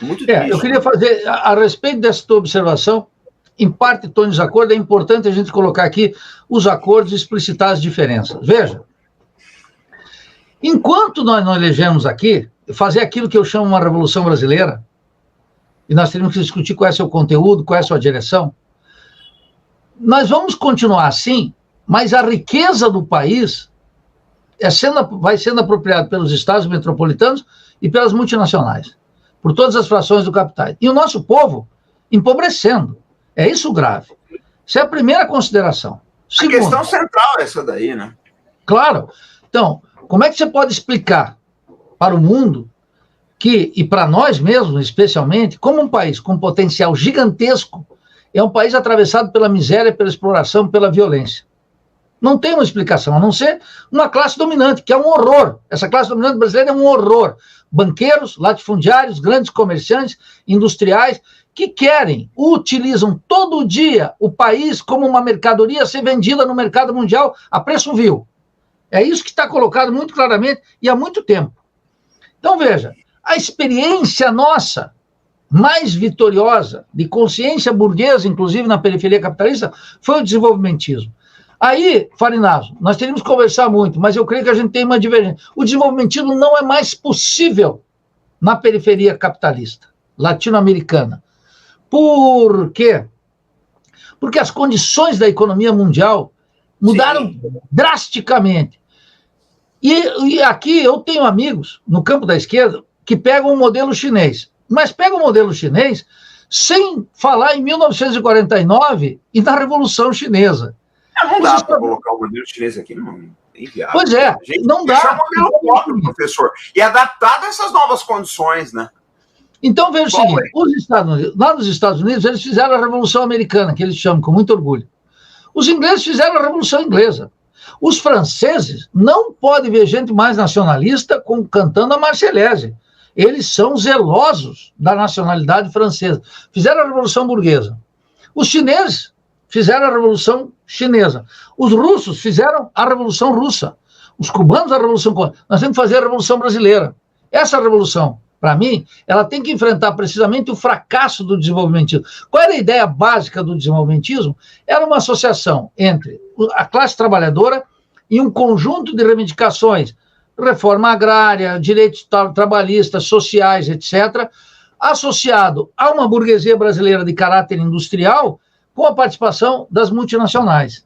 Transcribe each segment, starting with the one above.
Muito triste. Eu queria fazer, a respeito dessa tua observação, em parte estou em desacordo, é importante a gente colocar aqui os acordos e explicitar as diferenças. Veja, enquanto nós não elegemos aqui, fazer aquilo que eu chamo uma revolução brasileira, e nós teríamos que discutir qual é o seu conteúdo, qual é a sua direção, nós vamos continuar assim, mas a riqueza do país vai sendo apropriada pelos estados metropolitanos e pelas multinacionais, por todas as frações do capital. E o nosso povo empobrecendo. É isso grave. Essa é a primeira consideração. Segunda, a questão central é essa daí, né? Claro. Então, como é que você pode explicar para o mundo que, e para nós mesmos, especialmente, como um país com potencial gigantesco, é um país atravessado pela miséria, pela exploração, pela violência? Não tem uma explicação, a não ser uma classe dominante, que é um horror. Essa classe dominante brasileira é um horror. Banqueiros, latifundiários, grandes comerciantes, industriais, que utilizam todo dia o país como uma mercadoria a ser vendida no mercado mundial a preço vil. É isso que está colocado muito claramente e há muito tempo. Então, veja, a experiência nossa mais vitoriosa, de consciência burguesa, inclusive na periferia capitalista, foi o desenvolvimentismo. Aí, Farinazzo, nós teríamos que conversar muito, mas eu creio que a gente tem uma divergência. O desenvolvimentismo não é mais possível na periferia capitalista, latino-americana. Por quê? Porque as condições da economia mundial mudaram drasticamente. E aqui eu tenho amigos no campo da esquerda que pegam o modelo chinês, mas pegam o modelo chinês sem falar em 1949 e na Revolução Chinesa. Não dá para colocar o modelo chinês aqui, não é inviável. Pois é, não dá. É um modelo próprio, professor, e adaptado a essas novas condições, né? Então, veja o seguinte, lá nos Estados Unidos, eles fizeram a Revolução Americana, que eles chamam com muito orgulho. Os ingleses fizeram a Revolução Inglesa. Os franceses não podem ver gente mais nacionalista cantando a Marseillaise. Eles são zelosos da nacionalidade francesa. Fizeram a Revolução Burguesa. Os chineses fizeram a Revolução Chinesa. Os russos fizeram a Revolução Russa. Os cubanos a Revolução Cubana. Nós temos que fazer a Revolução Brasileira. Essa revolução, para mim, ela tem que enfrentar precisamente o fracasso do desenvolvimentismo. Qual era a ideia básica do desenvolvimentismo? Era uma associação entre a classe trabalhadora e um conjunto de reivindicações, reforma agrária, direitos trabalhistas, sociais, etc., associado a uma burguesia brasileira de caráter industrial com a participação das multinacionais.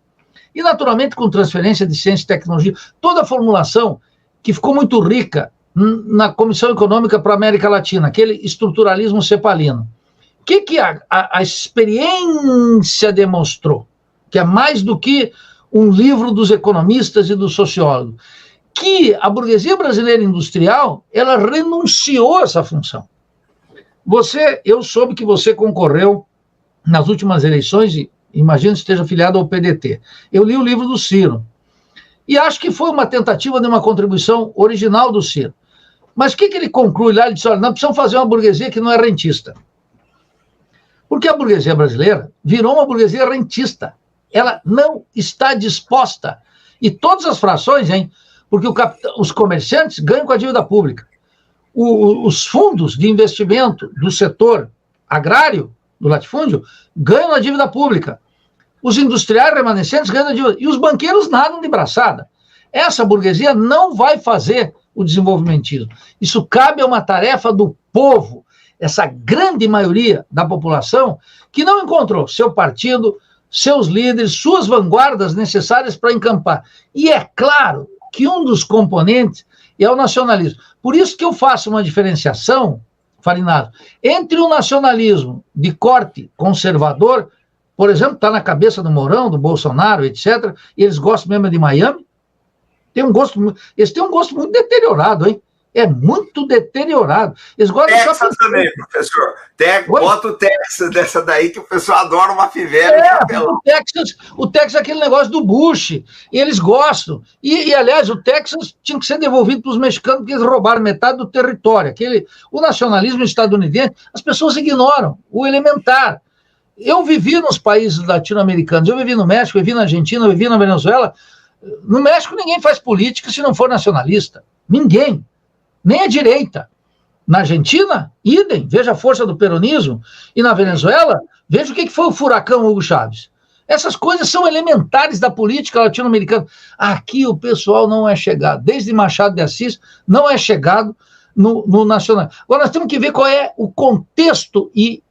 E, naturalmente, com transferência de ciência e tecnologia, toda a formulação que ficou muito rica na Comissão Econômica para a América Latina, aquele estruturalismo cepalino. O que a experiência demonstrou? Que é mais do que um livro dos economistas e dos sociólogos. Que a burguesia brasileira industrial, ela renunciou a essa função. Eu soube que você concorreu nas últimas eleições, e imagino que esteja afiliado ao PDT. Eu li o livro do Ciro. E acho que foi uma tentativa de uma contribuição original do Ciro. Mas o que ele conclui lá? Ele diz, olha, nós precisamos fazer uma burguesia que não é rentista. Porque a burguesia brasileira virou uma burguesia rentista. Ela não está disposta. E todas as frações, porque os comerciantes ganham com a dívida pública. Os fundos de investimento do setor agrário, do latifúndio, ganham na dívida pública. Os industriais remanescentes ganham na dívida. E os banqueiros nadam de braçada. Essa burguesia não vai fazer o desenvolvimentismo. Isso cabe a uma tarefa do povo, essa grande maioria da população que não encontrou seu partido, seus líderes, suas vanguardas necessárias para encampar. E é claro que um dos componentes é o nacionalismo. Por isso que eu faço uma diferenciação, Farinazzo, entre o nacionalismo de corte conservador, por exemplo, está na cabeça do Mourão, do Bolsonaro, etc., e eles gostam mesmo de Miami. Eles têm um gosto muito deteriorado, hein? É muito deteriorado. Eles gostam Texas também, professor. Bota o Texas dessa daí, que o pessoal adora uma fivela e chapelão. O Texas é aquele negócio do Bush, e eles gostam. E, aliás, o Texas tinha que ser devolvido para os mexicanos, porque eles roubaram metade do território. O nacionalismo estadunidense, as pessoas ignoram o elementar. Eu vivi nos países latino-americanos, eu vivi no México, eu vivi na Argentina, eu vivi na Venezuela. No México ninguém faz política se não for nacionalista. Ninguém. Nem a direita. Na Argentina, idem, veja a força do peronismo. E na Venezuela, veja o que foi o furacão Hugo Chávez. Essas coisas são elementares da política latino-americana. Aqui o pessoal não é chegado, desde Machado de Assis, não é chegado no nacionalismo. Agora nós temos que ver qual é o contexto e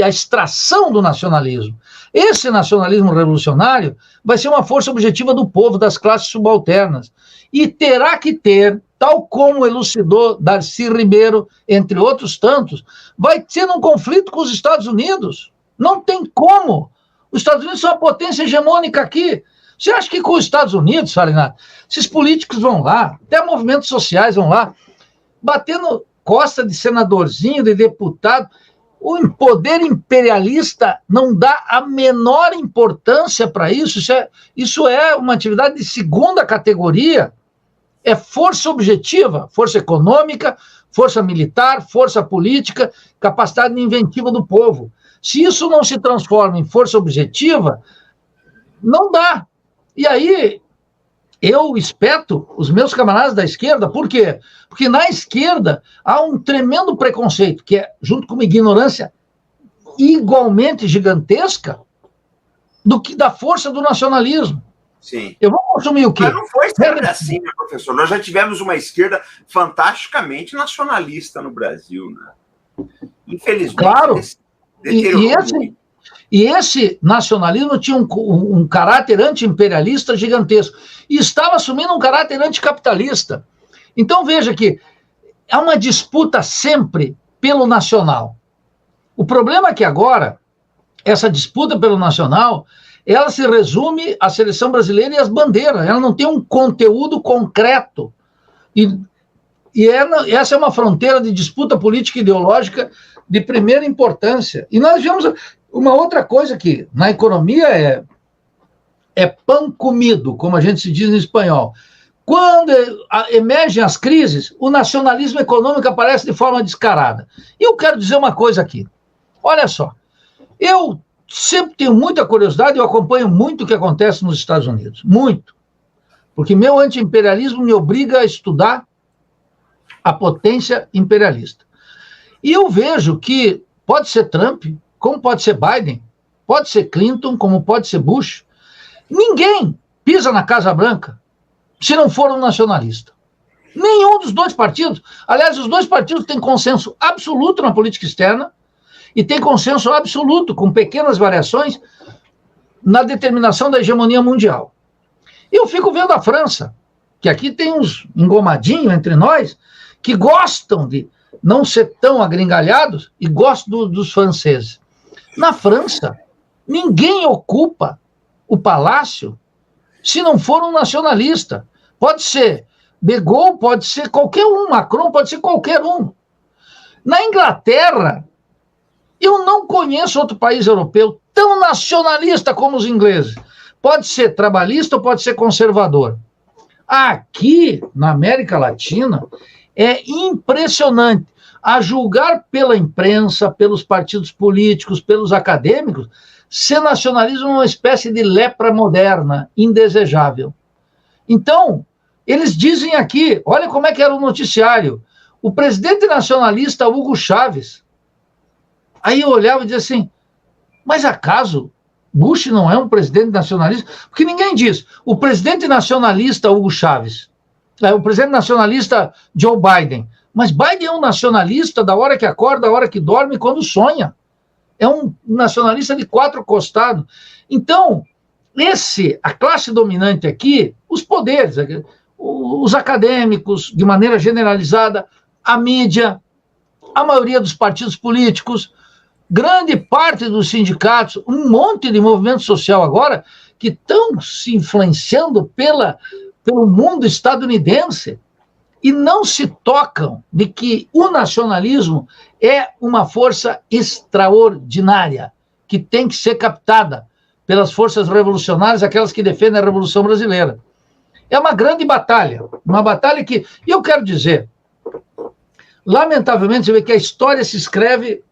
a extração do nacionalismo. Esse nacionalismo revolucionário vai ser uma força objetiva do povo, das classes subalternas. E terá que ter, tal como elucidou Darcy Ribeiro, entre outros tantos, vai ser num conflito com os Estados Unidos. Não tem como. Os Estados Unidos são a potência hegemônica aqui. Você acha que com os Estados Unidos, Farinato, esses políticos vão lá, até movimentos sociais vão lá, batendo costa de senadorzinho, de deputado? O poder imperialista não dá a menor importância para isso. Isso é uma atividade de segunda categoria. É força objetiva, força econômica, força militar, força política, capacidade inventiva do povo. Se isso não se transforma em força objetiva, não dá. E aí, eu espeto os meus camaradas da esquerda, por quê? Porque na esquerda há um tremendo preconceito, que é, junto com uma ignorância igualmente gigantesca, da força do nacionalismo. Sim. Eu vou consumir o quê? Mas não foi sempre assim, né, professor? Nós já tivemos uma esquerda fantasticamente nacionalista no Brasil, né? Infelizmente. Claro. E esse nacionalismo tinha um caráter anti-imperialista gigantesco. E estava assumindo um caráter anticapitalista. Então, veja que há uma disputa sempre pelo nacional. O problema é que agora, essa disputa pelo nacional, ela se resume à seleção brasileira e às bandeiras. Ela não tem um conteúdo concreto. Essa é uma fronteira de disputa política e ideológica de primeira importância. E nós vemos uma outra coisa que na economia é pão comido, como a gente se diz em espanhol. Quando emergem as crises, o nacionalismo econômico aparece de forma descarada. E eu quero dizer uma coisa aqui. Olha só, eu sempre tenho muita curiosidade, eu acompanho muito o que acontece nos Estados Unidos, muito. Porque meu anti-imperialismo me obriga a estudar a potência imperialista. E eu vejo que pode ser Trump, como pode ser Biden, pode ser Clinton, como pode ser Bush. Ninguém pisa na Casa Branca se não for um nacionalista. Nenhum dos dois partidos. Aliás, os dois partidos têm consenso absoluto na política externa e têm consenso absoluto, com pequenas variações, na determinação da hegemonia mundial. Eu fico vendo a França, que aqui tem uns engomadinhos entre nós, que gostam de não ser tão agringalhados e gostam dos franceses. Na França, ninguém ocupa o palácio se não for um nacionalista. Pode ser De Gaulle, pode ser qualquer um, Macron pode ser qualquer um. Na Inglaterra, eu não conheço outro país europeu tão nacionalista como os ingleses. Pode ser trabalhista ou pode ser conservador. Aqui, na América Latina, é impressionante. A julgar pela imprensa, pelos partidos políticos, pelos acadêmicos, ser nacionalismo é uma espécie de lepra moderna, indesejável. Então, eles dizem aqui, olha como é que era o noticiário, o presidente nacionalista Hugo Chávez. Aí eu olhava e dizia assim, mas acaso Bush não é um presidente nacionalista? Porque ninguém diz, o presidente nacionalista Hugo Chávez, o presidente nacionalista Joe Biden, mas Biden é um nacionalista da hora que acorda, da hora que dorme, quando sonha. É um nacionalista de quatro costados. Então, a classe dominante aqui, os poderes, os acadêmicos, de maneira generalizada, a mídia, a maioria dos partidos políticos, grande parte dos sindicatos, um monte de movimento social agora, que estão se influenciando pelo mundo estadunidense e não se tocam de que o nacionalismo é uma força extraordinária, que tem que ser captada pelas forças revolucionárias, aquelas que defendem a Revolução Brasileira. É uma grande batalha, uma batalha que, e eu quero dizer, lamentavelmente, você vê que a história se escreve,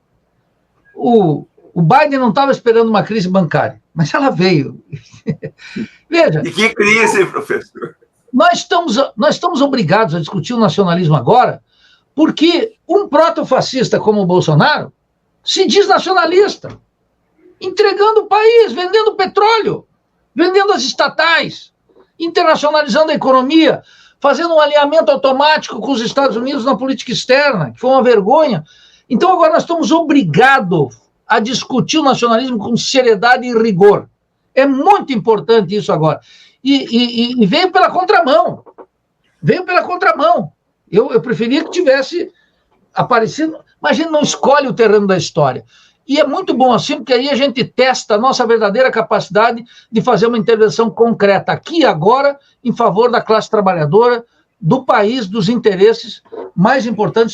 o Biden não estava esperando uma crise bancária, mas ela veio. Veja. E que crise, professor? Nós estamos obrigados a discutir o nacionalismo agora, Porque um protofascista como o Bolsonaro se diz nacionalista, entregando o país, vendendo petróleo, vendendo as estatais, internacionalizando a economia, fazendo um alinhamento automático com os Estados Unidos na política externa, que foi uma vergonha. Então agora nós estamos obrigados a discutir o nacionalismo com seriedade e rigor. É muito importante isso agora. E veio pela contramão. Veio pela contramão. Eu preferia que tivesse aparecido, mas a gente não escolhe o terreno da história. E é muito bom assim, porque aí a gente testa a nossa verdadeira capacidade de fazer uma intervenção concreta, aqui e agora, em favor da classe trabalhadora, do país, dos interesses mais importantes